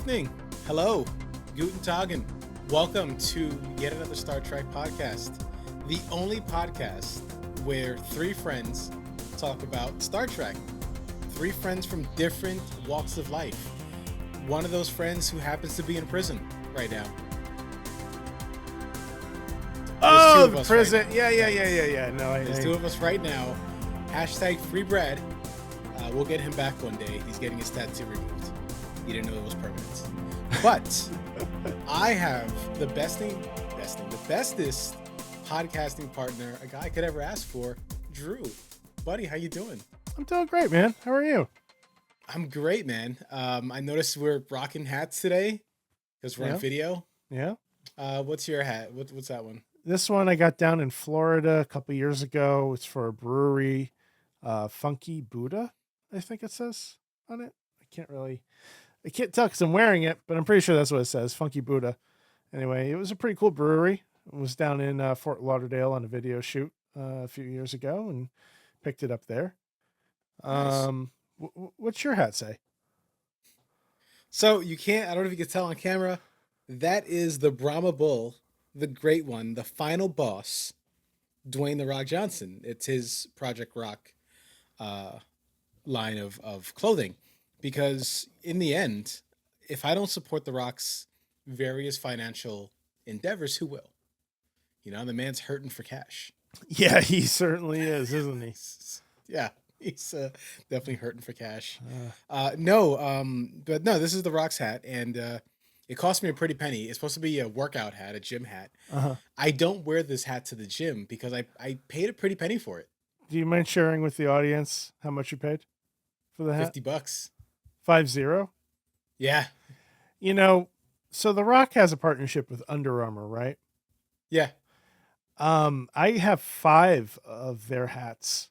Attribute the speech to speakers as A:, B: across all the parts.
A: listening. Hello, Guten Tagen. Welcome to yet another Star Trek podcast, the only podcast where three friends talk about Star Trek. Three friends from different walks of life. One of those friends who happens to be in prison right now.
B: Oh, the prison. Right yeah. No,
A: There's two of us right now. Hashtag free bread. We'll get him back one day. He's getting his tattoo removed. He didn't know it was permanent. But I have the bestest podcasting partner a guy could ever ask for, Drew. Buddy, how you doing?
B: I'm doing great, man. How are you?
A: I'm great, man. I noticed we're rocking hats today because we're on video.
B: Yeah.
A: What's your hat? What's that one?
B: This one I got down in Florida a couple years ago. It's for a brewery, Funky Buddha, I think it says on it. I can't tell because I'm wearing it, but I'm pretty sure that's what it says, Funky Buddha. Anyway, it was a pretty cool brewery. It was down in Fort Lauderdale on a video shoot a few years ago and picked it up there.
A: Nice.
B: What's your hat say?
A: So you can't, I don't know if you can tell on camera, that is the Brahma Bull, the great one, the final boss, Dwayne "The Rock" Johnson. It's his Project Rock line of clothing. Because in the end, if I don't support The Rock's various financial endeavors, who will? You know, the man's hurting for cash.
B: Yeah, he certainly is, isn't he?
A: Yeah, he's definitely hurting for cash. But no, this is The Rock's hat, and it cost me a pretty penny. It's supposed to be a workout hat, a gym hat.
B: Uh-huh.
A: I don't wear this hat to the gym because I paid a pretty penny for it.
B: Do you mind sharing with the audience how much you paid for the hat?
A: $50.
B: 50?
A: Yeah.
B: You know, so The Rock has a partnership with Under Armour, right?
A: Yeah.
B: I have 5 of their hats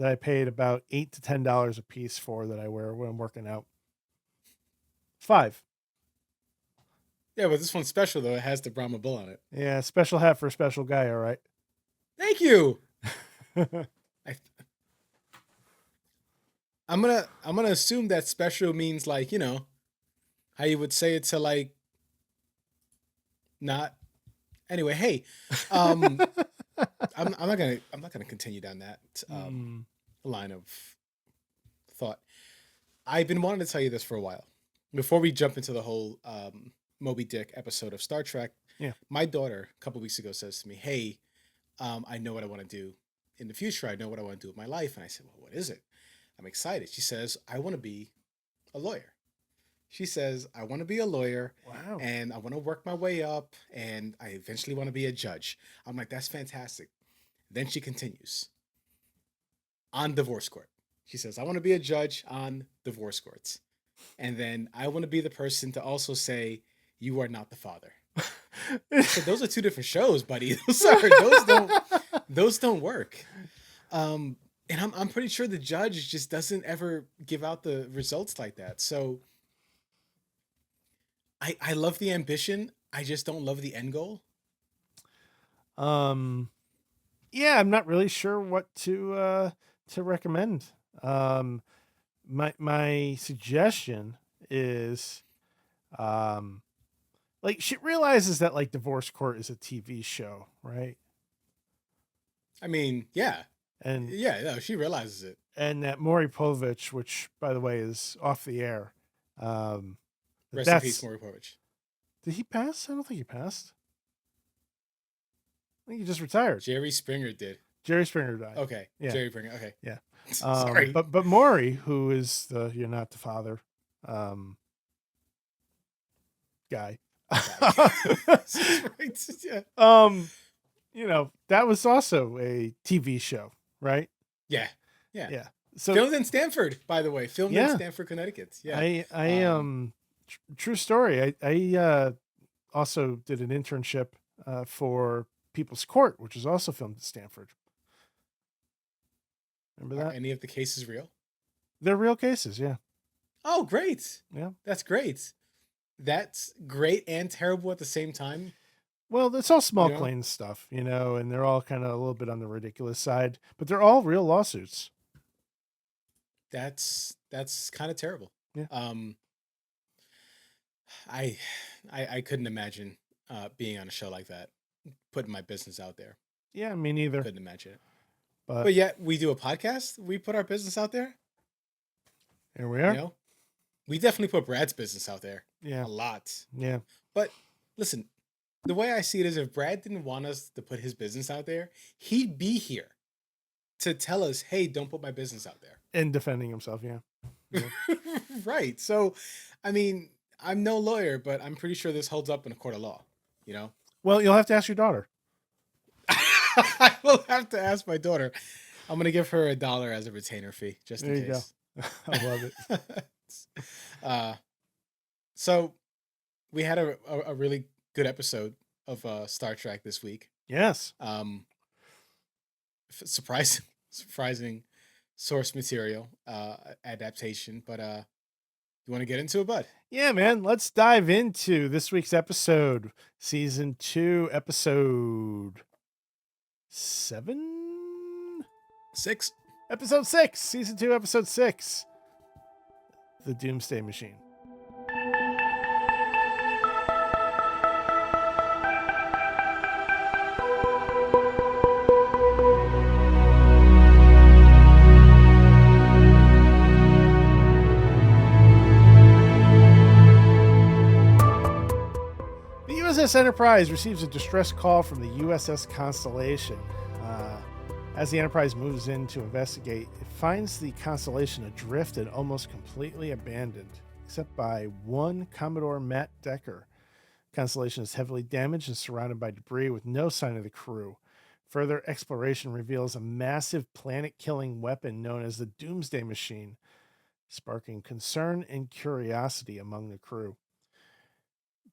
B: that I paid about $8 to $10 a piece for that I wear when I'm working out. 5.
A: Yeah, but this one's special though. It has the Brahma Bull on it.
B: Yeah, special hat for a special guy, all right.
A: Thank you. I'm gonna assume that special means like, you know, how you would say it to like not anyway, hey. I'm not gonna continue down that line of thought. I've been wanting to tell you this for a while. Before we jump into the whole Moby Dick episode of Star Trek,
B: yeah.
A: My daughter a couple weeks ago says to me, "Hey, I know what I want to do in the future. I know what I want to do with my life." And I said, "Well, what is it?" I'm excited. She says, "I want to be a lawyer." She says, "I want to be a lawyer.
B: Wow.
A: And I want to work my way up, and I eventually want to be a judge." I'm like, "That's fantastic." Then she continues, "On divorce court." She says, "I want to be a judge on divorce courts. And then I want to be the person to also say, you are not the father." So those are two different shows, buddy. Those don't work. And I'm pretty sure the judge just doesn't ever give out the results like that. So I love the ambition. I just don't love the end goal.
B: Yeah, I'm not really sure what to recommend. My suggestion is, like, she realizes that like Divorce Court is a TV show, right?
A: I mean, yeah.
B: And
A: yeah, no, she realizes it.
B: And that Maury Povich, which by the way is off the air.
A: Rest in peace, Maury Povich.
B: Did he pass? I don't think he passed. I think he just retired.
A: Jerry Springer did.
B: Jerry Springer died.
A: Okay.
B: Yeah.
A: Jerry Springer. Okay.
B: Yeah.
A: Sorry.
B: But Maury, who is the "You're Not the Father" guy.
A: Right. Yeah.
B: You know, that was also a TV show, right?
A: Yeah.
B: So
A: filmed in Stanford, by the way. Filmed in Stanford, Connecticut. Yeah.
B: True story. I also did an internship for People's Court, which is also filmed at Stanford. Remember that?
A: Are any of the cases real?
B: They're real cases, yeah.
A: Oh, great.
B: Yeah.
A: That's great. That's great and terrible at the same time.
B: Well, it's all small claims stuff, you know, and they're all kind of a little bit on the ridiculous side, but they're all real lawsuits.
A: That's kind of terrible.
B: Yeah.
A: I I couldn't imagine being on a show like that, putting my business out there.
B: Yeah, me neither.
A: Couldn't imagine it.
B: But
A: But yet we do a podcast. We put our business out there.
B: here we
A: You
B: are.
A: know, we definitely put Brad's business out there
B: Yeah.
A: a lot.
B: Yeah.
A: But listen, the way I see it is, if Brad didn't want us to put his business out there, he'd be here to tell us, "Hey, don't put my business out there."
B: And defending himself. Yeah. Yeah.
A: Right. So, I mean, I'm no lawyer, but I'm pretty sure this holds up in a court of law. You know,
B: Well, you'll have to ask your daughter.
A: I will have to ask my daughter. I'm gonna give her $1 as a retainer fee, just in
B: There you go.
A: case.
B: I love it.
A: uh, so we had a really good episode of Star Trek this week.
B: Yes.
A: Surprising, surprising source material adaptation. But you want to get into it, bud?
B: Yeah, man. Let's dive into this week's episode, season 2, episode 7,
A: 6.
B: episode 6, season 2, episode 6, the Doomsday Machine. The USS Enterprise receives a distress call from the USS Constellation. As the Enterprise moves in to investigate, it finds the Constellation adrift and almost completely abandoned, except by one Commodore Mathew Decker. Constellation is heavily damaged and surrounded by debris with no sign of the crew. Further exploration reveals a massive planet-killing weapon known as the Doomsday Machine, sparking concern and curiosity among the crew.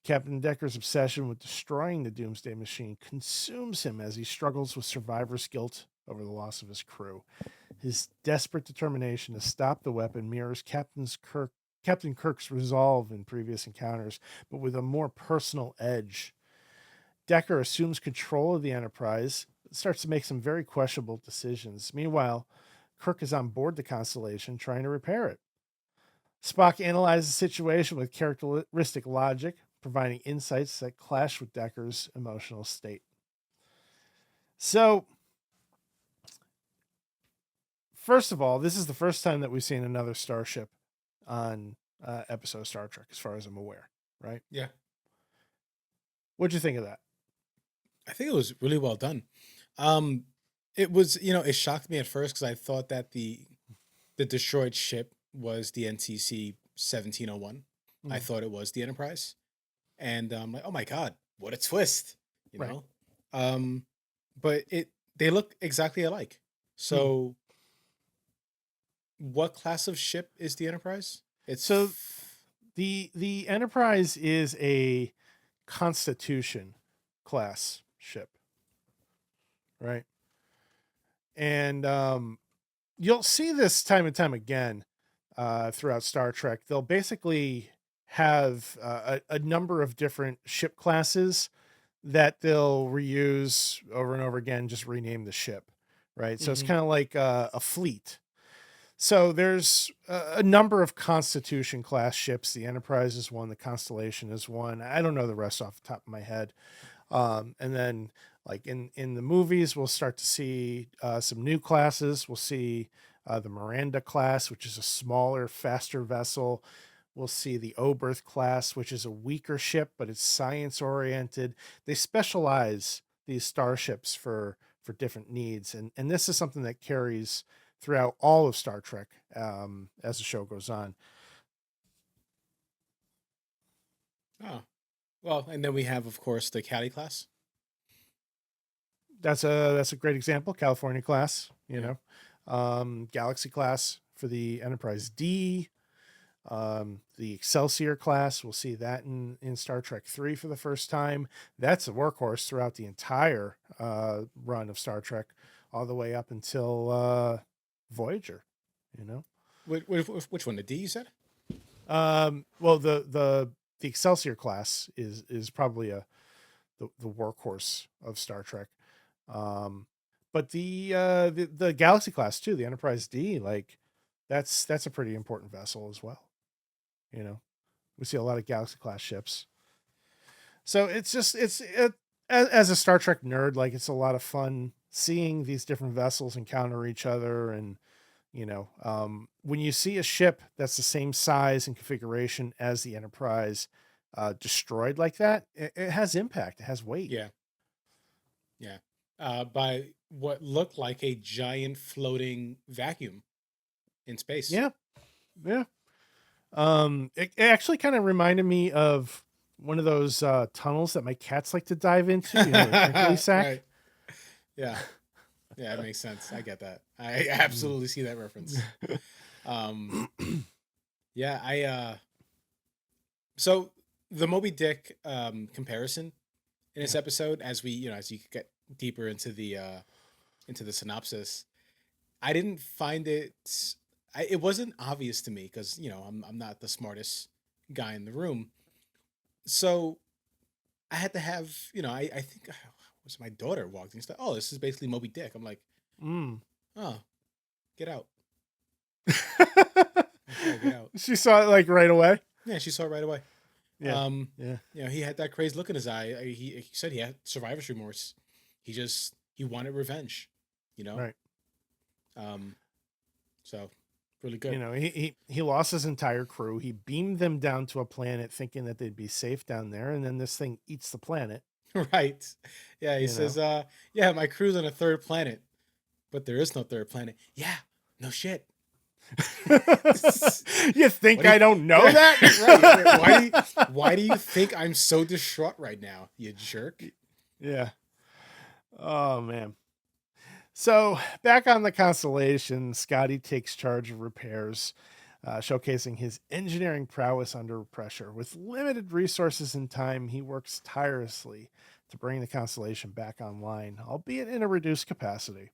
B: Captain Decker's obsession with destroying the Doomsday Machine consumes him as he struggles with survivor's guilt over the loss of his crew. His desperate determination to stop the weapon mirrors Captain Kirk's resolve in previous encounters, but with a more personal edge. Decker assumes control of the Enterprise, but starts to make some very questionable decisions. Meanwhile, Kirk is on board the Constellation trying to repair it. Spock analyzes the situation with characteristic logic, providing insights that clash with Decker's emotional state. So, first of all, this is the first time that we've seen another starship on episode of Star Trek, as far as I'm aware, right?
A: Yeah.
B: What'd you think of that?
A: I think it was really well done. It was, it shocked me at first because I thought that the destroyed ship was the NCC 1701. I thought it was the Enterprise, and I'm like, oh my god, what a twist,
B: Right.
A: know. But they look exactly alike. So, what class of ship is the Enterprise? It's
B: So the Enterprise is a Constitution class ship, right? And you'll see this time and time again throughout Star Trek. They'll basically have a number of different ship classes that they'll reuse over and over again, just rename the ship, right? So it's
A: Mhm.
B: kind of like a fleet. So there's a number of Constitution class ships. The Enterprise is one. The Constellation is one. I don't know the rest off the top of my head. And then, like in the movies, we'll start to see some new classes. We'll see the Miranda class, which is a smaller, faster vessel. We'll see the Oberth class, which is a weaker ship, but it's science oriented. They specialize these starships for different needs, and this is something that carries throughout all of Star Trek as the show goes on.
A: Oh, well, and then we have, of course, the Cali class.
B: That's a great example. California class,
A: Yeah.
B: Galaxy class for the Enterprise D. The Excelsior class, we'll see that in Star Trek 3 for the first time. That's a workhorse throughout the entire run of Star Trek, all the way up until Voyager.
A: Which one? The D, you said?
B: Well, the Excelsior class is probably the workhorse of Star Trek. But the Galaxy class too, the Enterprise D, like that's a pretty important vessel as well. We see a lot of Galaxy class ships. So as a Star Trek nerd, like it's a lot of fun seeing these different vessels encounter each other. And, when you see a ship that's the same size and configuration as the Enterprise destroyed like that, it has impact. It has weight.
A: Yeah. Yeah. By what looked like a giant floating vacuum in space.
B: Yeah. Yeah. It actually kind of reminded me of one of those tunnels that my cats like to dive into, the crinkly sack.
A: Right. Yeah. Yeah, it makes sense. I get that. I
B: Mm.
A: absolutely see that reference. Um, yeah, so the Moby Dick comparison in this
B: Yeah.
A: episode, as as you get deeper into the synopsis, I didn't find it wasn't obvious to me because I'm not the smartest guy in the room. So I had to have, I think was my daughter walked in and said, "Oh, this is basically Moby Dick." I'm like,
B: Mm.
A: "Oh, get out." Okay, get out.
B: She saw it like right away.
A: Yeah, she saw it right away.
B: Yeah. Yeah.
A: He had that crazed look in his eye. He said he had survivor's remorse. He wanted revenge, you know.
B: Right.
A: Um, so really good.
B: He lost his entire crew. He beamed them down to a planet thinking that they'd be safe down there, and then this thing eats the planet.
A: Right. Yeah, he
B: You know.
A: says, yeah, my crew's on a third planet, but there is no third planet. Yeah, no shit.
B: You think I don't know
A: Yeah,
B: that?
A: right. Why do you think I'm so distraught right now, you jerk?
B: Yeah. Oh man. So back on the Constellation, Scotty takes charge of repairs, showcasing his engineering prowess under pressure. With limited resources and time, he works tirelessly to bring the Constellation back online, albeit in a reduced capacity,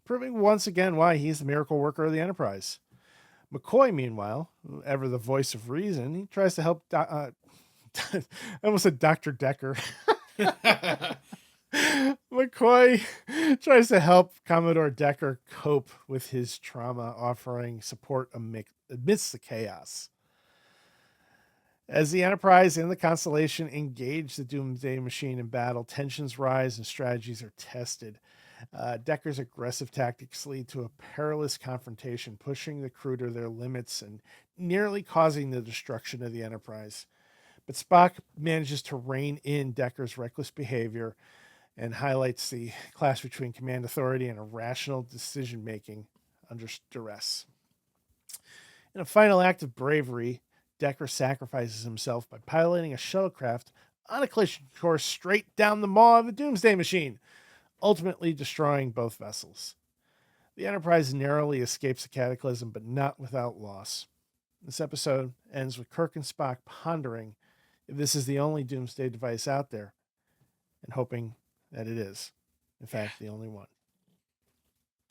B: proving once again why he's the miracle worker of the Enterprise. McCoy, meanwhile, ever the voice of reason, he tries to help. I almost said Dr. Decker. McCoy tries to help Commodore Decker cope with his trauma, offering support amidst the chaos. As the Enterprise and the Constellation engage the Doomsday Machine in battle, tensions rise and strategies are tested. Decker's aggressive tactics lead to a perilous confrontation, pushing the crew to their limits and nearly causing the destruction of the Enterprise. But Spock manages to rein in Decker's reckless behavior and highlights the clash between command authority and irrational decision making under duress. In a final act of bravery, Decker sacrifices himself by piloting a shuttlecraft on a collision course straight down the maw of the Doomsday Machine, ultimately destroying both vessels. The Enterprise narrowly escapes the cataclysm, but not without loss. This episode ends with Kirk and Spock pondering if this is the only Doomsday device out there, and hoping that it is, in fact, the only one.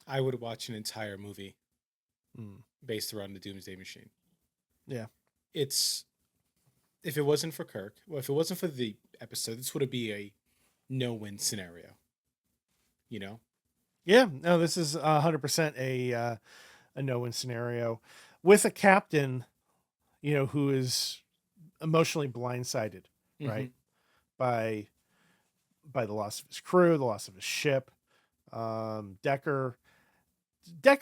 A: I would watch an entire movie
B: Mm.
A: based around the Doomsday Machine.
B: Yeah.
A: If it wasn't for Kirk, well, if it wasn't for the episode, this would be a no-win scenario.
B: Yeah. No, this is 100% a no-win scenario with a captain, who is emotionally blindsided, right, by the loss of his crew, the loss of his ship. Decker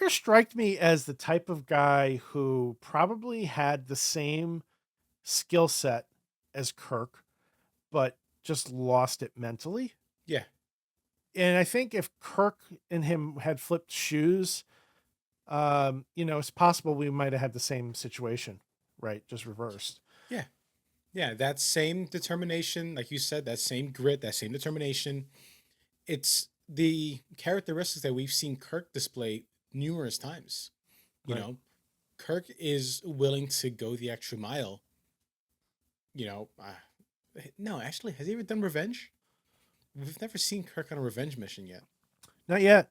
B: struck me as the type of guy who probably had the same skill set as Kirk, but just lost it mentally.
A: Yeah.
B: And I think if Kirk and him had flipped shoes, it's possible we might have had the same situation, right? Just reversed.
A: Yeah. Yeah. That same determination, like you said, that same grit, that same determination. It's the characteristics that we've seen Kirk display numerous times.
B: Right.
A: Kirk is willing to go the extra mile. No, actually, has he ever done revenge? We've never seen Kirk on a revenge mission yet.
B: Not yet.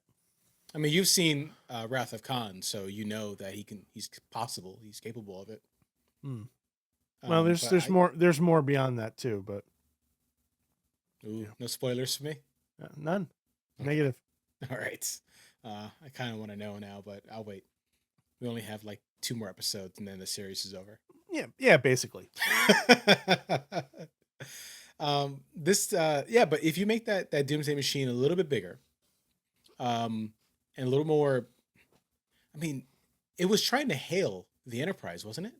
A: I mean, you've seen Wrath of Khan, so you know that he's possible, he's capable of it.
B: Hmm. Well, there's more beyond that too, but
A: no spoilers for me.
B: None.
A: Okay.
B: Negative.
A: All right. I kind of want to know now, but I'll wait. We only have like 2 more episodes, and then the series is over.
B: Yeah, basically.
A: Yeah, but if you make that Doomsday Machine a little bit bigger, and a little more, I mean, it was trying to hail the Enterprise, wasn't it?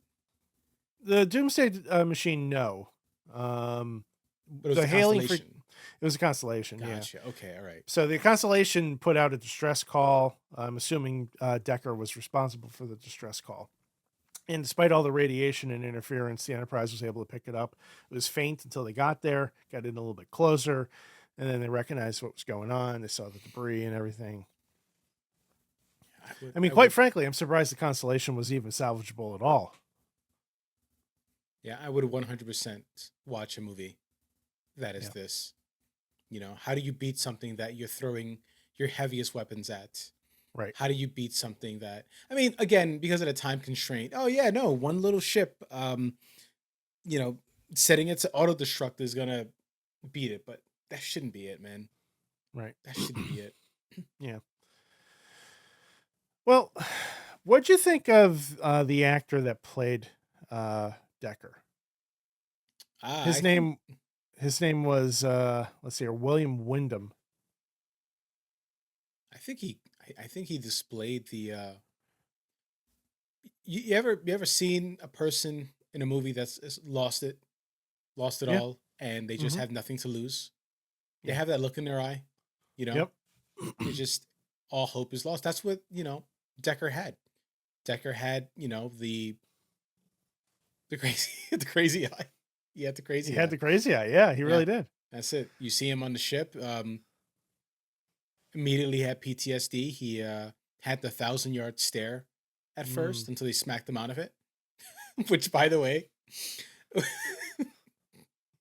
B: The Doomsday Machine, no. Um,
A: But it was
B: the
A: the
B: hailing for
A: Constellation.
B: it was a Constellation, yeah.
A: Gotcha. Okay, all right.
B: So the Constellation put out a distress call. I'm assuming Decker was responsible for the distress call. And despite all the radiation and interference, the Enterprise was able to pick it up. It was faint until they got there, got in a little bit closer, and then they recognized what was going on. They saw the debris and everything. I mean,
A: I
B: quite
A: would,
B: frankly, I'm surprised the Constellation was even salvageable at all.
A: yeah, I would 100% watch a movie that is
B: Yeah.
A: this. You know, how do you beat something that you're throwing your heaviest weapons at?
B: Right.
A: How do you beat something that, I mean, again, because of the time constraint, oh yeah, no, one little ship, you know, setting it to auto destruct is gonna beat it, but that shouldn't be it, man.
B: Right.
A: That shouldn't be it.
B: Yeah. Well, what'd you think of the actor that played Decker?
A: I
B: His
A: think
B: name his name was let's see here, William Wyndham.
A: I think he displayed the you ever seen a person in a movie that's lost it
B: Yeah.
A: all, and they just
B: Mm-hmm.
A: have nothing to lose? They
B: Yeah.
A: have that look in their eye, you know?
B: Yep.
A: It's just all hope is lost. That's what, Decker had. Decker had, the crazy the crazy eye. He had the
B: He
A: crazy
B: had
A: eye.
B: the crazy eye. Yeah, he
A: Yeah,
B: really did.
A: that's it. You see him on the ship, immediately had PTSD. He had the 1,000-yard stare at
B: Mm.
A: first until he smacked him out of it. Which, by the way,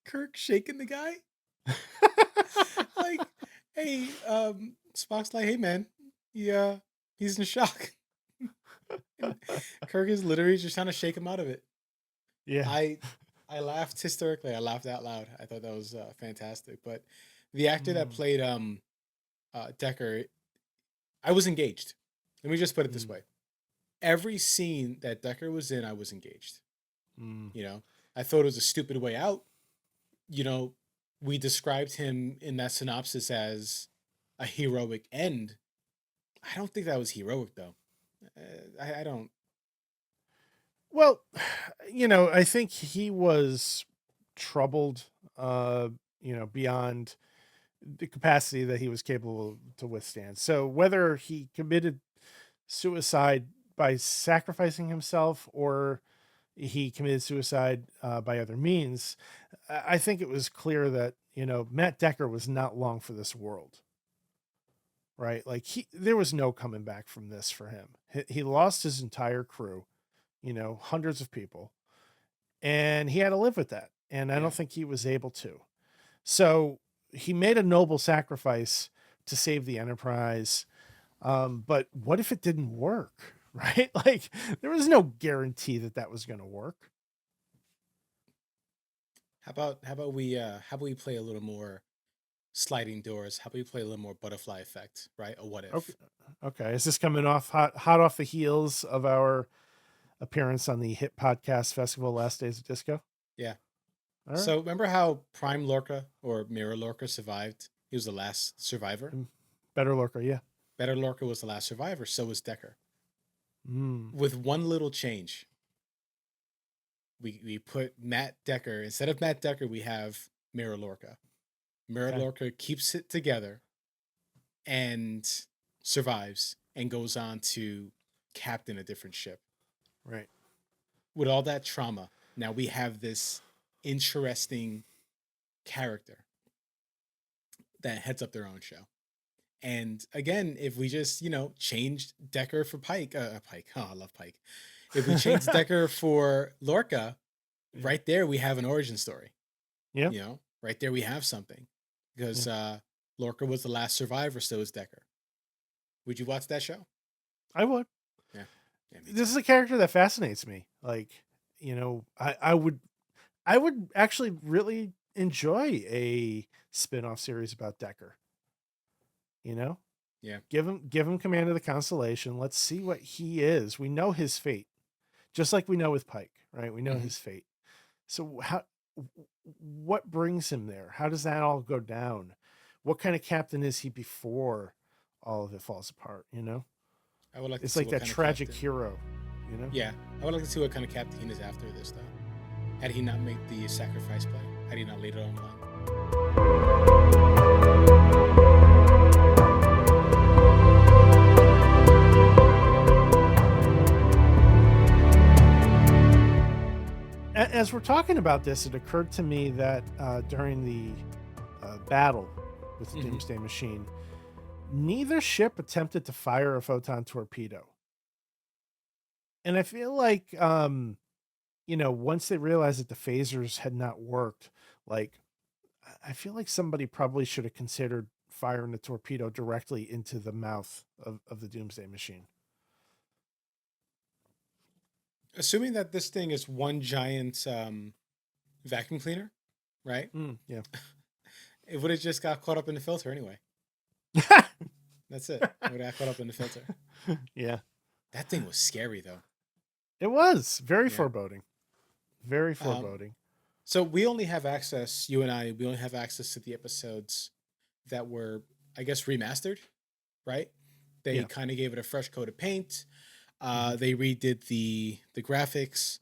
A: Kirk shaking the guy like, hey, Spock's like, hey man, he's in shock. And Kirk is literally just trying to shake him out of it.
B: Yeah.
A: I I laughed hysterically. I laughed out loud. I thought that was fantastic. But the actor that
B: Mm.
A: played Decker, I was engaged. Let me just put it this
B: Mm.
A: way: every scene that Decker was in, I was engaged.
B: Mm.
A: You know, I thought it was a stupid way out. You know, we described him in that synopsis as a heroic end. I don't think that was heroic though. I don't.
B: Well, I think he was troubled, uh, beyond the capacity that he was capable to withstand. So whether he committed suicide by sacrificing himself or he committed suicide by other means, I think it was clear that, Matt Decker was not long for this world, right? Like there was no coming back from this for him. He lost his entire crew, hundreds of people, and he had to live with that. And I
A: Yeah.
B: don't think he was able to. So he made a noble sacrifice to save the Enterprise. But what if it didn't work? Right? Like there was no guarantee that that was going to work.
A: How about we play a little more sliding doors? How about we play a little more butterfly effect, right? A what
B: Okay.
A: if?
B: Okay. Is this coming off hot off the heels of our appearance on the hit podcast festival Last Days of Disco?
A: Yeah.
B: All right.
A: So remember how Prime Lorca or Mirror Lorca survived? He was the last survivor.
B: Better Lurker, yeah.
A: Better Lorca was the last survivor. So was Decker.
B: Mm.
A: With one little change, we put Matt Decker instead of Matt Decker. We have Mirror Lorca. Mirror
B: Okay.
A: Lorca keeps it together and survives and goes on to captain a different ship.
B: Right.
A: With all that trauma, now we have this interesting character that heads up their own show. And again, if we just, changed Decker for Pike, oh, I love Pike. If we change Decker for Lorca,
B: Yeah.
A: right there we have an origin story.
B: Yeah.
A: Right there we have something. Because Lorca was the last survivor, so is Decker. Would you watch that show?
B: I would.
A: Yeah. Yeah, me
B: This
A: too.
B: is a character that fascinates me. Like, I would actually really enjoy a spin-off series about Decker.
A: Yeah.
B: Give him command of the Constellation. Let's see what he is. We know his fate, just like we know with Pike, right? We know
A: Mhm.
B: his fate. So what brings him there? How does that all go down? What kind of captain is he before all of it falls apart?
A: I would like to
B: It's
A: see
B: like
A: what
B: that
A: kind of
B: tragic
A: captain.
B: hero, you know?
A: Yeah, I would like to see what kind of captain he is after this, though. Had he not made the sacrifice play, had he not laid it on the line.
B: As we're talking about this, it occurred to me that during the battle with the
A: Hmm.
B: Doomsday Machine, neither ship attempted to fire a photon torpedo. And I feel like, once they realized that the phasers had not worked, like, I feel like somebody probably should have considered firing the torpedo directly into the mouth of the Doomsday Machine.
A: Assuming that this thing is one giant vacuum cleaner, right?
B: Yeah.
A: It would have just got caught up in the filter anyway. That's it. It would have got caught up in the filter.
B: Yeah.
A: That thing was scary, though.
B: It was very
A: Yeah.
B: foreboding. Very
A: Um,
B: foreboding.
A: so we only have access, you and I, we only have access to the episodes that were, I guess, remastered, right? They
B: Yeah.
A: kind of gave it a fresh coat of paint.
B: Mhm.
A: They redid the graphics.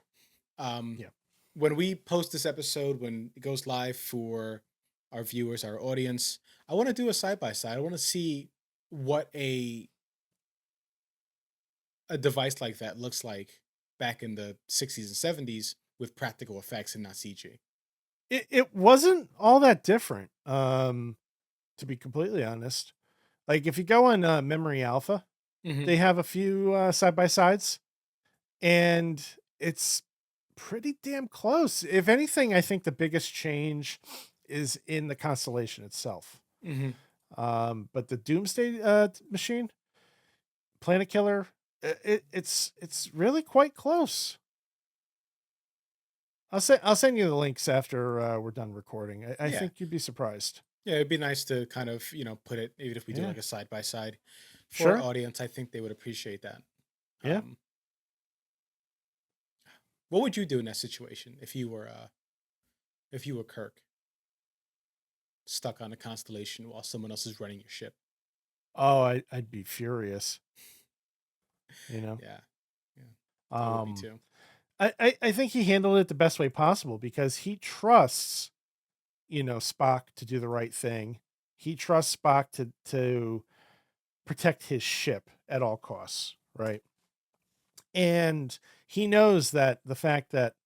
A: Um,
B: Yeah.
A: when we post this episode, when it goes live for our viewers, our audience, I want to do a side by side. I want to see what a device like that looks like back in the 60s and 70s with practical effects and not CG.
B: It wasn't all that different, to be completely honest. Like if you go on Memory Alpha,
A: Hmm.
B: they have a few side by sides, and it's pretty damn close. If anything, I think the biggest change is in the constellation itself.
A: Hmm.
B: But the Doomsday Machine, Planet Killer, it's really quite close. I'll send you the links after we're done recording. I
A: Yeah.
B: think you'd be surprised.
A: Yeah, it'd be nice to kind of, put it, even if we do
B: Yeah,
A: like a side by side for our
B: sure.
A: audience. I think they would appreciate that.
B: Yeah.
A: Um, what would you do in that situation if you were Kirk, stuck on a constellation while someone else is running your ship?
B: Oh, I'd be furious. You know.
A: Yeah, yeah, I would be
B: Um,
A: too.
B: I think he handled it the best way possible because he trusts, Spock to do the right thing. He trusts Spock to protect his ship at all costs, right? And he knows that the fact that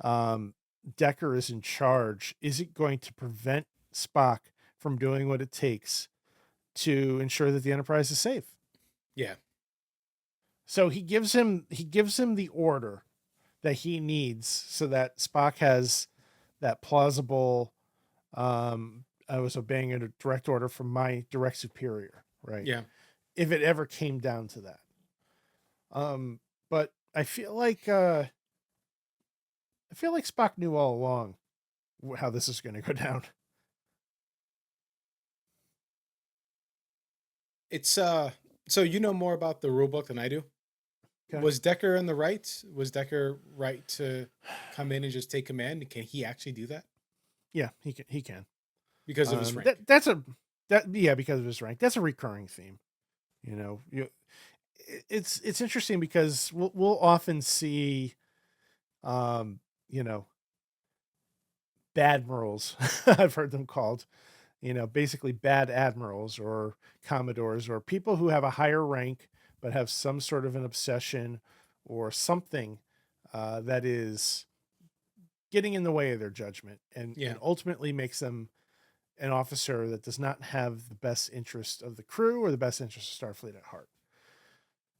B: um, Decker is in charge isn't going to prevent Spock from doing what it takes to ensure that the Enterprise is safe.
A: Yeah,
B: So he gives him the order that he needs so that Spock has that plausible I was obeying a direct order from my direct superior, right?
A: yeah.
B: If it ever came down to that. But I feel like Spock knew all along how this is going to go down.
A: It's so you know more about the rulebook than I do.
B: Okay.
A: Was Decker in the right? Was Decker right to come in and just take command? Can he actually do that
B: Yeah, he can.
A: because of his rank?
B: Yeah, because of his rank. That's a recurring theme. You know, you it's interesting because we'll often see um, you know, badmirals, I've heard them called, basically bad admirals or commodores or people who have a higher rank but have some sort of an obsession or something that is getting in the way of their judgment and
A: Yeah,
B: ultimately makes them an officer that does not have the best interest of the crew or the best interest of Starfleet at heart.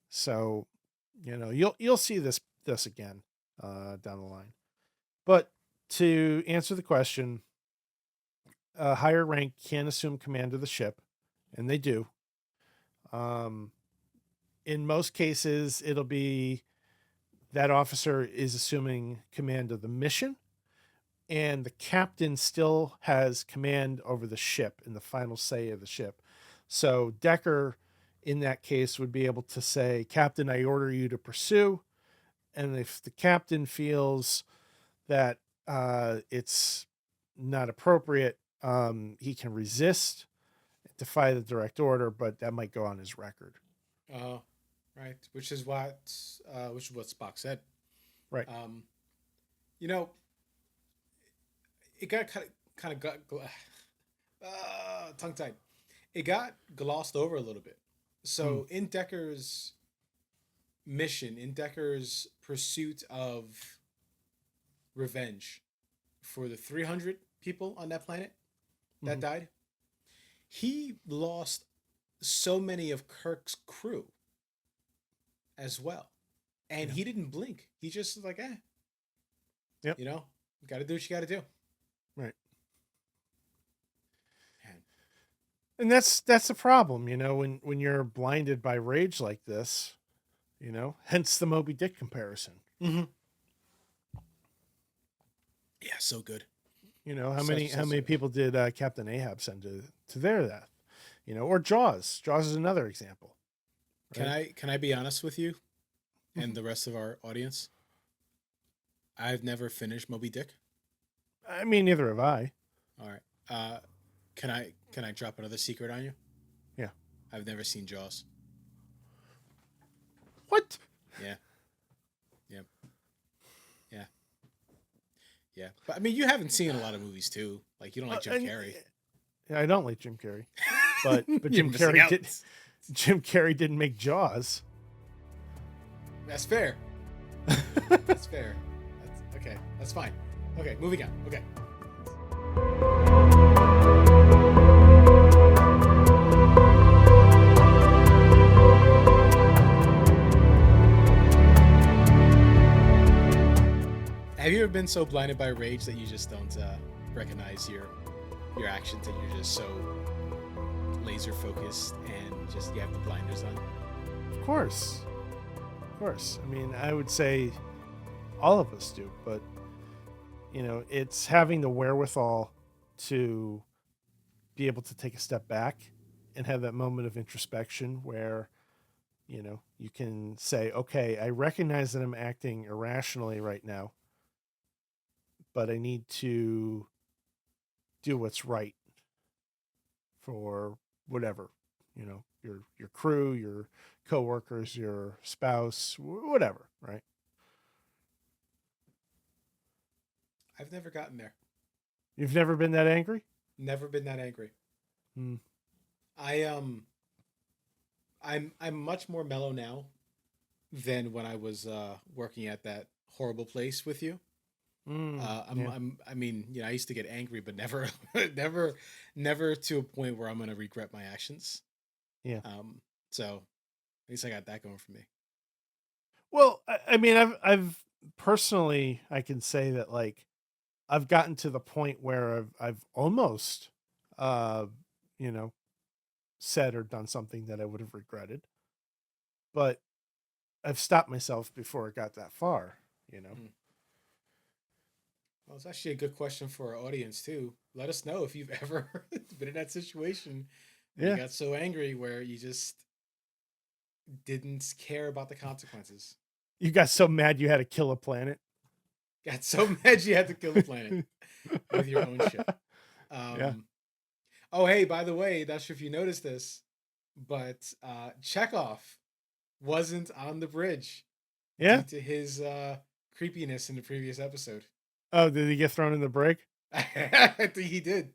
B: So, you'll see this again down the line. But to answer the question, a higher rank can assume command of the ship, and they do. Um, in most cases, it'll be that officer is assuming command of the mission, and the captain still has command over the ship and the final say of the ship. So Decker, in that case, would be able to say, "Captain, I order you to pursue," and if the captain feels that it's not appropriate, he can resist, defy the direct order, but that might go on his record.
A: Right. Which is what Spock said.
B: Right.
A: Um, you know, it got kind of got tongue tied. It got glossed over a little bit. So in Decker's mission, in Decker's pursuit of revenge for the 300 people on that planet that died, he lost so many of Kirk's crew as well. And he didn't blink. He just was like,
B: Yep.
A: you know, you got to do what you got to do.
B: Right.
A: Man.
B: And that's the problem, you know, when you're blinded by rage like this, you know, hence the Moby Dick comparison.
A: Mm-hmm. Yeah, so good.
B: You know, how many people did Captain Ahab send to their death? You know, or Jaws. Jaws is another example.
A: Right? Can I be honest with you and the rest of our audience? I've never finished Moby Dick.
B: I mean, neither have I.
A: All right. Can I drop another secret on you?
B: Yeah.
A: I've never seen Jaws.
B: What?
A: Yeah. Yep. Yeah. Yeah. But I mean, you haven't seen a lot of movies too. Like, you don't like Jim Carrey.
B: Yeah, I don't like Jim Carrey. But
A: You're
B: Jim
A: missing
B: Carrey
A: out.
B: Jim Carrey didn't make Jaws.
A: That's fair. That's fair. That's okay. That's fine. Okay, moving on. Okay. Have you ever been so blinded by rage that you just don't recognize your actions, and you're just so laser focused and just you have the blinders on?
B: Of course. Of course. I mean, I would say all of us do, but you know, it's having the wherewithal to be able to take a step back and have that moment of introspection where, you know, you can say, okay, I recognize that I'm acting irrationally right now, but I need to do what's right for whatever, you know, your crew, your coworkers, your spouse, whatever, right?
A: I've never gotten there.
B: You've never been that angry?
A: Never been that angry.
B: Hmm.
A: I'm much more mellow now than when I was working at that horrible place with you. I mean, you know, I used to get angry, but never, never to a point where I'm gonna regret my actions.
B: Yeah.
A: So at least I got that going for me.
B: Well, I mean, I've personally, I can say that like I've gotten to the point where I've almost, uh, you know, said or done something that I would have regretted, but I've stopped myself before it got that far, you know.
A: Well, it's actually a good question for our audience too. Let us know if you've ever been in that situation where you got so angry where you just didn't care about the consequences.
B: You got so mad you had to kill a planet.
A: Got so mad you had to kill the planet with your own ship.
B: Yeah.
A: Oh, hey, by the way, not sure if you noticed this, but Chekhov wasn't on the bridge
B: Yeah.
A: due to his creepiness in the previous episode.
B: Oh, did he get thrown in the break?
A: I think he did.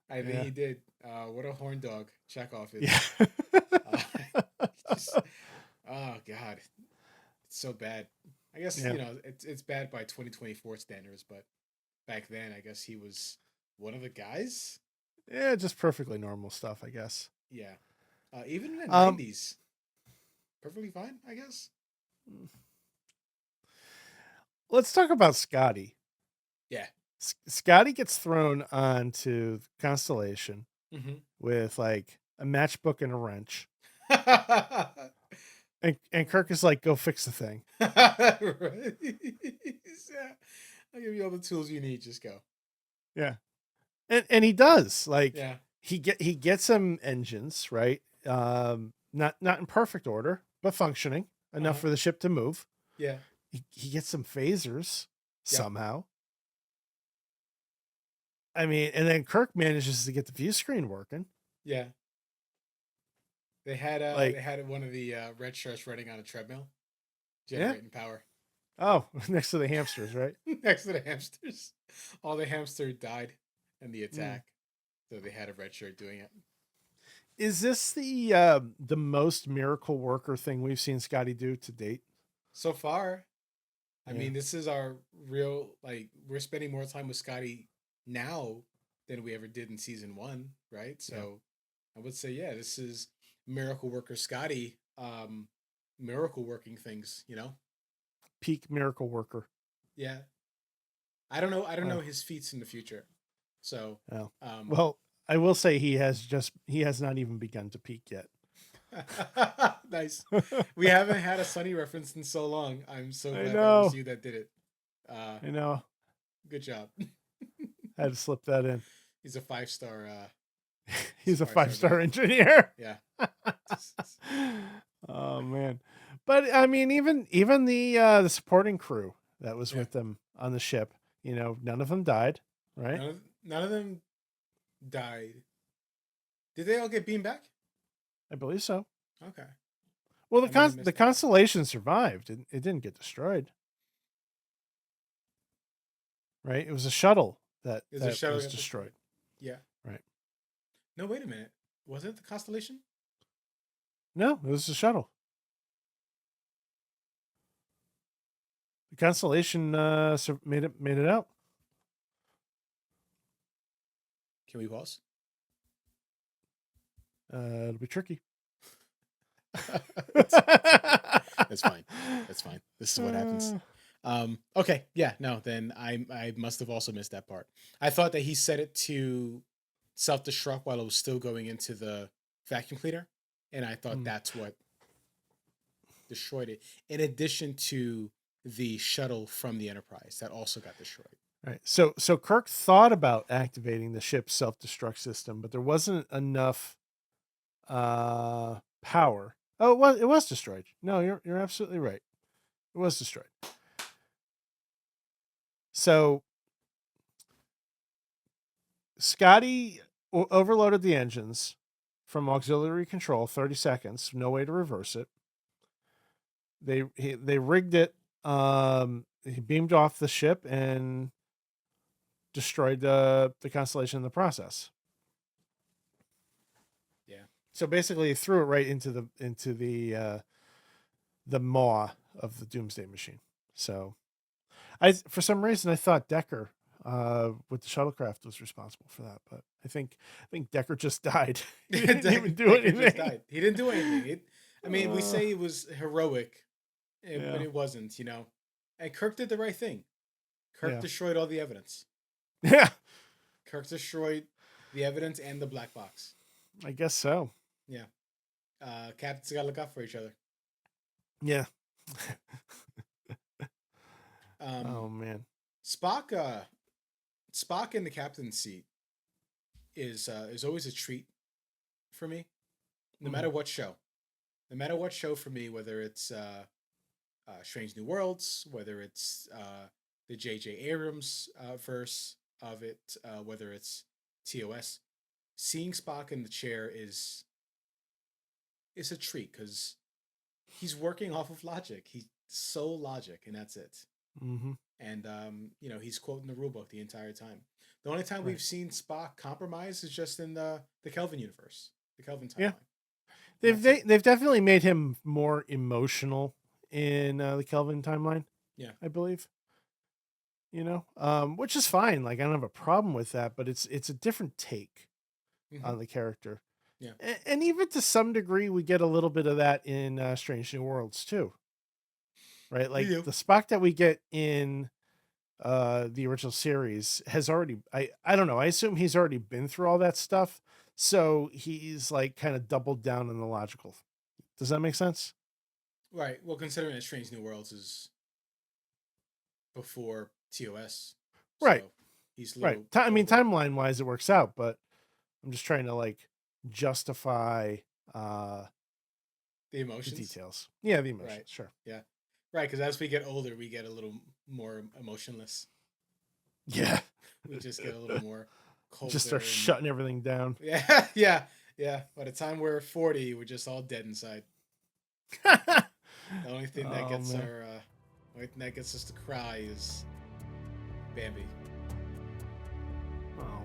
A: I think he did. What a horn dog Chekhov is.
B: Yeah.
A: Oh God, it's so bad. I guess you know it's bad by 2024 standards, but back then I guess he was one of the guys.
B: Yeah, just perfectly normal stuff, I guess.
A: Yeah, even in the 90s, perfectly fine, I guess.
B: Let's talk about Scotty.
A: Yeah,
B: Scotty gets thrown onto Constellation with like a matchbook and a wrench. And Kirk is like, go fix the thing.
A: Right. Yeah. I'll give you all the tools you need. Just go.
B: Yeah. And he does. Like he gets some engines, right? Not in perfect order, but functioning enough for the ship to move.
A: Yeah.
B: he gets some phasers
A: Yep.
B: somehow. I mean, and then Kirk manages to get the view screen working.
A: Yeah. They had one of the red shirts running on a treadmill, generating power.
B: Oh, next to the hamsters, right?
A: Next to the hamsters. All the hamster died in the attack. So they had a red shirt doing it.
B: Is this the most miracle worker thing we've seen Scotty do to date?
A: So far, I mean, this is our real, like, we're spending more time with Scotty now than we ever did in season 1, right? So I would say, yeah, this is miracle worker Scotty, miracle working things, you know?
B: Peak miracle worker.
A: Yeah. I don't know his feats in the future. So,
B: well, I will say he has not even begun to peak yet.
A: Nice. We haven't had a Sunny reference in so long. I'm so glad that was you that did it.
B: I know.
A: Good job.
B: I had to slip that in.
A: He's a 5-star.
B: He's a 5-star engineer.
A: Yeah.
B: Oh man, but I mean, even the supporting crew that was with them on the ship, you know, none of them died, right?
A: None of them died. Did they all get beamed back?
B: I believe so.
A: Okay.
B: Well, the Constellation survived. It didn't get destroyed. Right? It was a shuttle that was destroyed.
A: Yeah.
B: Right.
A: No, wait a minute. Was it the Constellation?
B: No, it was a shuttle. The Constellation made it out.
A: Can we pause?
B: It'll be tricky.
A: That's fine. That's fine. This is what happens. Okay. Yeah. No. Then I must have also missed that part. I thought that he set it to self-destruct while it was still going into the vacuum cleaner, and I thought that's what destroyed it. In addition to the shuttle from the Enterprise that also got destroyed.
B: Right. So Kirk thought about activating the ship's self-destruct system, but there wasn't enough power. Oh, it was destroyed. No, you're absolutely right. It was destroyed. So Scotty overloaded the engines from auxiliary control, 30 seconds, no way to reverse it. They rigged it. He beamed off the ship and destroyed the Constellation in the process.
A: Yeah.
B: So basically, he threw it right into the maw of the Doomsday Machine. So, for some reason I thought Decker with the shuttlecraft was responsible for that, but I think Decker just died. He didn't even do anything.
A: Just died. He didn't do anything. I mean, we say it was heroic, but it wasn't, you know. And Kirk did the right thing. Kirk destroyed all the evidence.
B: Yeah.
A: Kirk destroyed the evidence and the black box.
B: I guess so.
A: Yeah. Captains gotta look out for each other.
B: Yeah.
A: Oh
B: man.
A: Spock in the captain's seat is always a treat for me. No matter what show. No matter what show for me, whether it's Strange New Worlds, whether it's the J.J. Abrams verse of it, whether it's TOS, seeing Spock in the chair is a treat because he's working off of logic. He's so logic, and that's it.
B: Mm-hmm.
A: And you know, he's quoting the rulebook the entire time. The only time we've seen Spock compromise is just in the Kelvin universe, the Kelvin timeline.
B: Yeah. They've definitely made him more emotional in the Kelvin timeline.
A: Yeah,
B: I believe. You know, which is fine. Like I don't have a problem with that, but it's a different take on the character.
A: Yeah,
B: and even to some degree, we get a little bit of that in Strange New Worlds too. Right, like the Spock that we get in the original series has already. I don't know. I assume he's already been through all that stuff, so he's like kind of doubled down on the logical. Does that make sense?
A: Right. Well, considering that Strange New Worlds is before TOS,
B: right?
A: So he's
B: right. I mean, timeline wise, it works out, but I'm just trying to like justify
A: the emotions,
B: the details. Yeah, the emotions.
A: Right.
B: Sure.
A: Yeah. Right, because as we get older, we get a little more emotionless.
B: Yeah.
A: We just get a little more
B: Just
A: colder
B: start
A: and
B: shutting everything down.
A: yeah, yeah, yeah. By the time we're 40, we're just all dead inside. The only thing that
B: Oh
A: gets
B: man.
A: only thing that gets us to cry is Bambi.
B: Oh.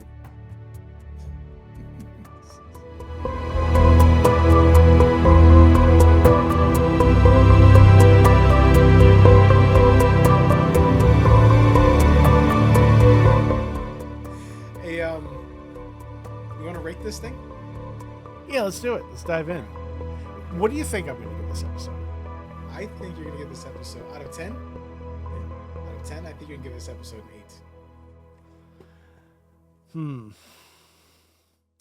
A: Hey, you want to rate this thing?
B: Yeah, let's do it. Let's dive in.
A: Okay.
B: What do you think I'm going to give this episode?
A: I think you're gonna give this episode out of 10.
B: Yeah.
A: Out of 10, I think you can give this episode an 8.
B: I'm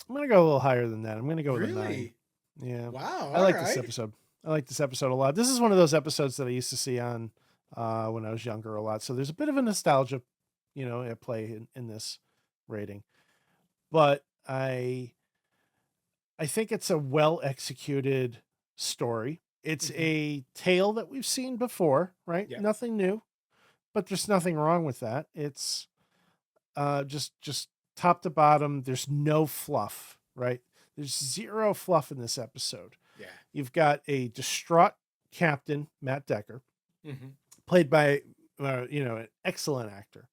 B: going to go a little higher than that. I'm going to go with a 9.
A: Really?
B: Yeah.
A: Wow.
B: I
A: All
B: like
A: right.
B: this episode. I like this episode a lot. This is one of those episodes that I used to see on when I was younger a lot. So there's a bit of a nostalgia, at play in this rating. But I think it's a well executed story. It's a tale that we've seen before, right?
A: Yeah.
B: Nothing new, but there's nothing wrong with that. It's just top to bottom. There's no fluff, right? There's zero fluff in this episode.
A: Yeah.
B: You've got a distraught Captain Matt Decker,
A: Mm-hmm.
B: played by an excellent actor.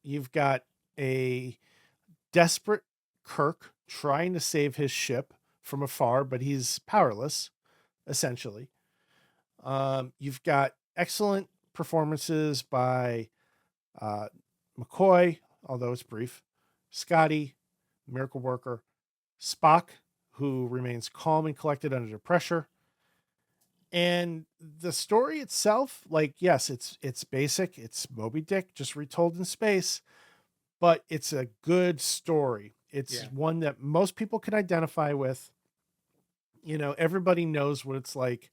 B: You've got a desperate Kirk trying to save his ship from afar, but he's powerless, essentially. You've got excellent performances by McCoy, although it's brief, Scotty, Miracle Worker, Spock, who remains calm and collected under pressure. And the story itself, like, yes, it's basic. It's Moby Dick, just retold in space, but it's a good story. It's one that most people can identify with. Everybody knows what it's like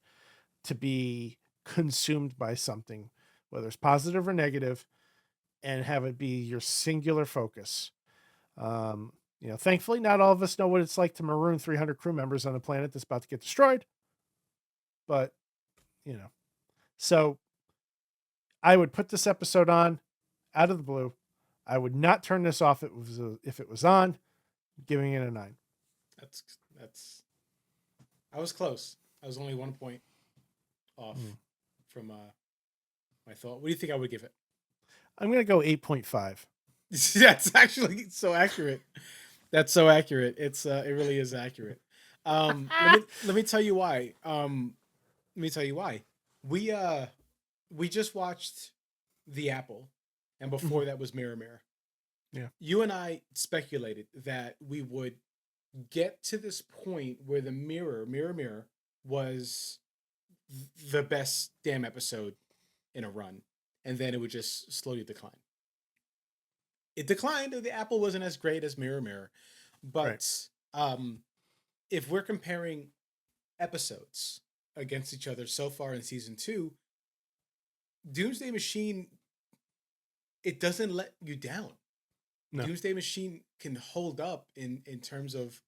B: to be consumed by something, whether it's positive or negative, and have it be your singular focus. Thankfully, not all of us know what it's like to maroon 300 crew members on a planet that's about to get destroyed. But, so I would put this episode on out of the blue. I would not turn this off if it was on, giving it a 9.
A: That's. I was close. I was only 1 point off from my thought. What do you think I would give it?
B: I'm going to go 8.5.
A: That's actually so accurate. That's so accurate. It really is accurate. Let me tell you why. We just watched The Apple, and before that was Mirror Mirror.
B: Yeah.
A: You and I speculated that we would get to this point where the Mirror was the best damn episode in a run, and then it would just slowly decline. It declined. The Apple wasn't as great as Mirror, but if we're comparing episodes against each other so far in season 2, Doomsday Machine, it doesn't let you down. No. Doomsday Machine can hold up in terms of,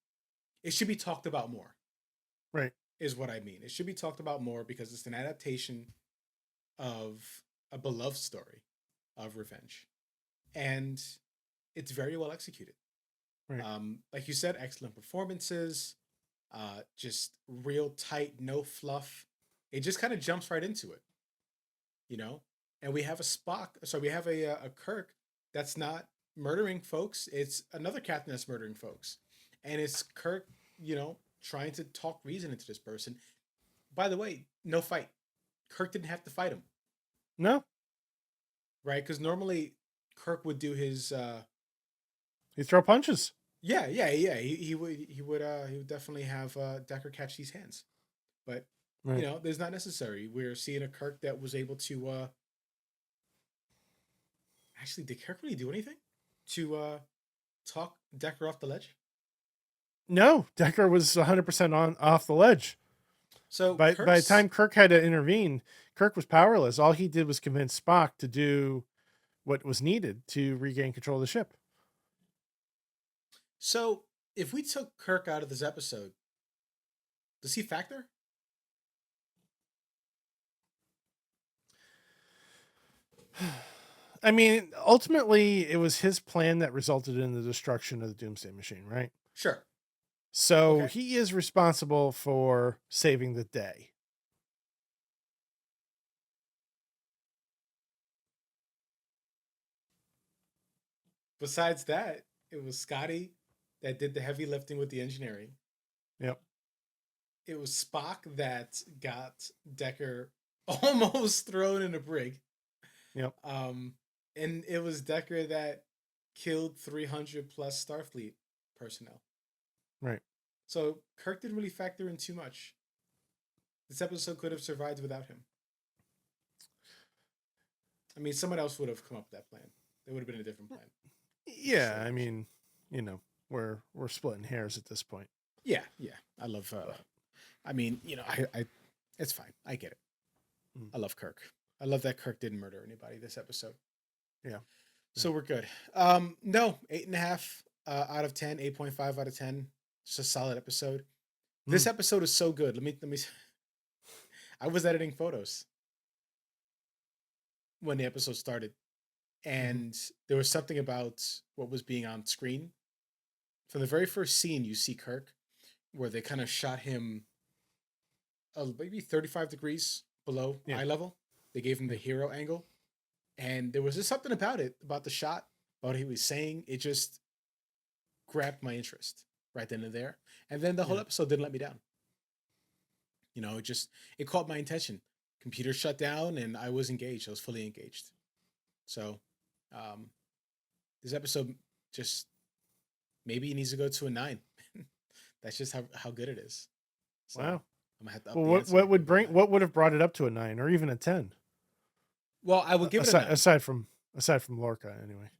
A: it should be talked about more.
B: Right.
A: Is what I mean. It should be talked about more because it's an adaptation of a beloved story of revenge. And it's very well executed.
B: Right.
A: Like you said, excellent performances, just real tight, no fluff. It just kind of jumps right into it, And we have we have a Kirk that's not murdering folks. It's another captain that's murdering folks, and it's Kirk, trying to talk reason into this person. By the way, no fight. Kirk didn't have to fight him.
B: No.
A: Right, because normally Kirk would do his.
B: He'd throw punches.
A: Yeah. He would definitely have Decker catch these hands, but there's not necessary. We're seeing a Kirk that was able to. Actually, did Kirk really do anything to talk Decker off the ledge?
B: No, Decker was 100% off the ledge.
A: So
B: by the time Kirk had to intervene, Kirk was powerless. All he did was convince Spock to do what was needed to regain control of the ship.
A: So if we took Kirk out of this episode, does he factor?
B: I mean, ultimately, it was his plan that resulted in the destruction of the Doomsday Machine, right?
A: Sure.
B: So
A: Okay.
B: he is responsible for saving the day.
A: Besides that, it was Scotty that did the heavy lifting with the engineering.
B: Yep.
A: It was Spock that got Decker almost thrown in a brig.
B: Yep.
A: And it was Decker that killed 300 plus Starfleet personnel.
B: Right.
A: So Kirk didn't really factor in too much. This episode could have survived without him. I mean, someone else would have come up with that plan. There would have been a different plan.
B: Yeah, I mean, you know, we're splitting hairs at this point.
A: Yeah. I love. I mean, I it's fine. I get it. I love Kirk. I love that Kirk didn't murder anybody this episode.
B: Yeah.
A: So we're good. No, 8.5 out of 10, 8.5 out of 10. Just a solid episode. This episode is so good. Let me. I was editing photos when the episode started, and there was something about what was being on screen. From the very first scene, you see Kirk, where they kind of shot him maybe 35 degrees below eye level. They gave him the hero angle. And there was just something about it, about the shot, about what he was saying. It just grabbed my interest right then and there. And then the whole episode didn't let me down. It caught my attention. Computer shut down and I was engaged. I was fully engaged. So this episode just maybe needs to go to a 9. That's just how good it is. So
B: wow.
A: I'm gonna have to up
B: what would have brought it up to a 9 or even a 10?
A: Well, I would give it a 9.
B: Aside from Lorca, anyway.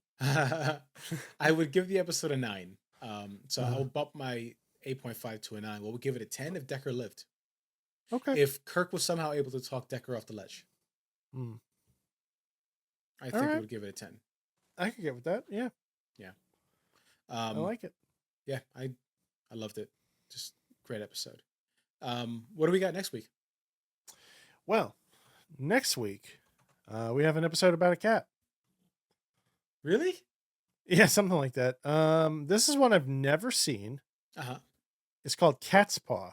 A: I would give the episode a 9. So I'll bump my 8.5 to a 9. Well, we'll give it a 10 if Decker lived.
B: Okay.
A: If Kirk was somehow able to talk Decker off the ledge, I think we would give it a 10.
B: I could get with that. Yeah.
A: Yeah.
B: I like it.
A: Yeah, I loved it. Just great episode. What do we got next week?
B: Well, next week, we have an episode about a cat.
A: Really?
B: Yeah, something like that. This is one I've never seen. It's called Cat's Paw.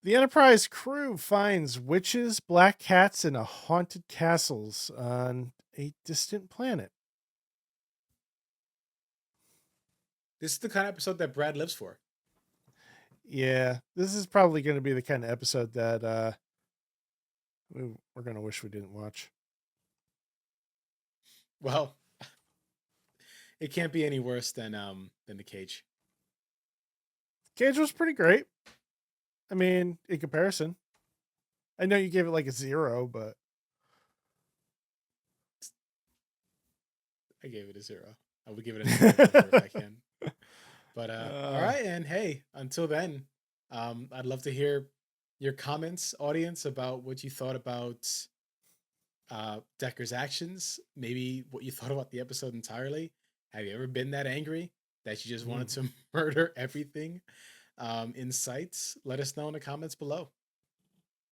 B: The Enterprise crew finds witches, black cats, and haunted castles on a distant planet.
A: This is the kind of episode that Brad lives for.
B: Yeah, this is probably going to be the kind of episode that we're going to wish we didn't watch.
A: Well, it can't be any worse than the Cage.
B: Cage was pretty great. I mean, in comparison. I know you gave it like a 0, but
A: I gave it a 0. I would give it a 9 if I can. But all right, and hey, until then, I'd love to hear your comments, audience, about what you thought about Decker's actions, maybe what you thought about the episode entirely. Have you ever been that angry that you just wanted to murder everything in sight? Let us know in the comments below.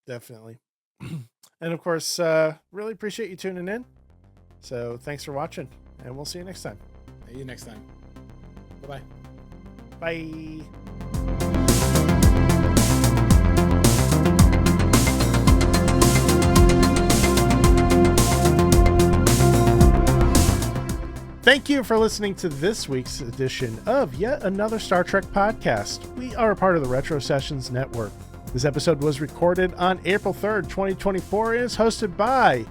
B: Definitely. And of course, really appreciate you tuning in. So thanks for watching, and we'll see you next time.
A: See you next time. Bye-bye.
B: Bye. Thank you for listening to this week's edition of yet another Star Trek podcast. We are a part of the Retro Sessions Network. This episode was recorded on April 3rd, 2024, and is hosted by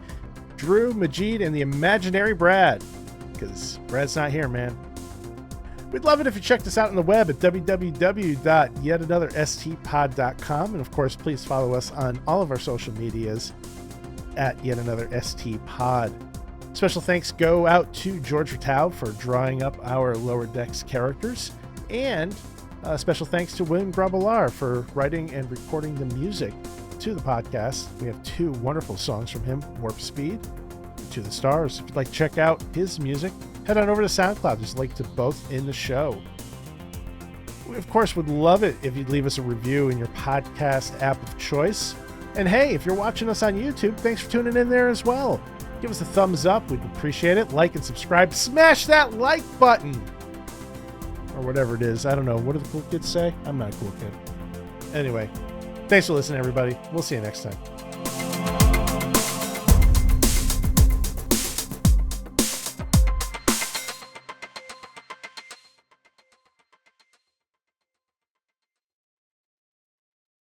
B: Drew, Majeed, and the imaginary Brad, because Brad's not here, man. We'd love it if you checked us out on the web at www.yetanothersTpod.com. And of course, please follow us on all of our social medias at yetanothersTpod. Special thanks go out to George Rataud for drawing up our Lower Decks characters. And special thanks to William Grabelar for writing and recording the music to the podcast. We have 2 wonderful songs from him, Warp Speed, To the Stars. If you'd like to check out his music, head on over to SoundCloud. There's a link to both in the show. We, of course, would love it if you'd leave us a review in your podcast app of choice. And hey, if you're watching us on YouTube, thanks for tuning in there as well. Give us a thumbs up. We'd appreciate it. Like and subscribe. Smash that like button. Or whatever it is. I don't know. What do the cool kids say? I'm not a cool kid. Anyway, thanks for listening, everybody. We'll see you next time.